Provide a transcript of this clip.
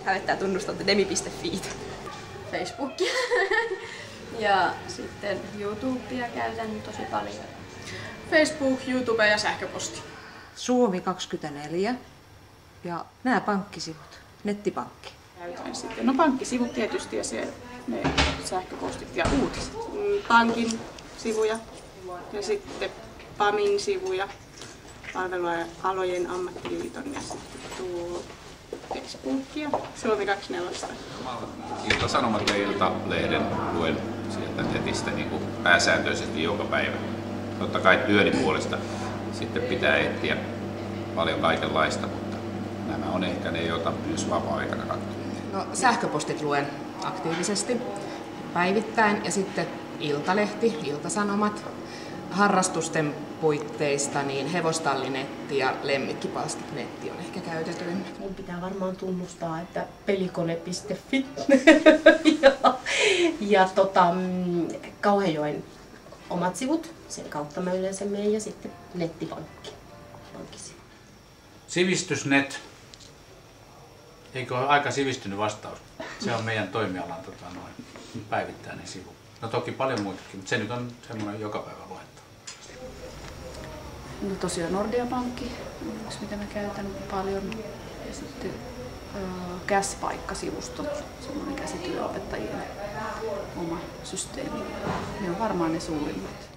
hävettää tunnustaa demi.fi. Facebookia ja sitten YouTubea käytän tosi paljon. Facebook, YouTube ja sähköposti. Suomi24 ja nämä pankkisivut, nettipankki. Käytän sitten. No pankkisivut tietysti ja ne sähköpostit ja uutiset. Pankin sivuja ja sitten PAMin sivuja, palvelualojen ammattiliiton ja sitten tuo Facebookia, Suomi24. Ilta-Sanomat ja Ilta-lehden luen sieltä netistä niin kuin pääsääntöisesti joka päivä. Totta kai työni puolesta sitten pitää etsiä paljon kaikenlaista, mutta nämä on ehkä ne, joita myös vapaa-aikana katsoo. No, sähköpostit luen aktiivisesti päivittäin ja sitten Iltalehti, Ilta-Sanomat. Harrastusten puitteista niin hevostallinetti ja lemmikkipalstit-netti on ehkä käytetyimmät. Mun pitää varmaan tunnustaa, että pelikone.fi ja Kauhajoen omat sivut, sen kautta mä yleensä menen ja sitten nettipankki. Sivistysnet. Eikö ole aika sivistynyt vastaus? Se on meidän toimialan päivittäinen sivu. No toki paljon muitakin, mutta se nyt on semmoinen joka päivä luettava. No tosiaan Nordea-pankki on yksi, mitä mä käytän paljon. Ja sitten Käspaikka-sivusto, semmoinen käsityöopettajien oma systeemi. Ne on varmaan ne suurimmat.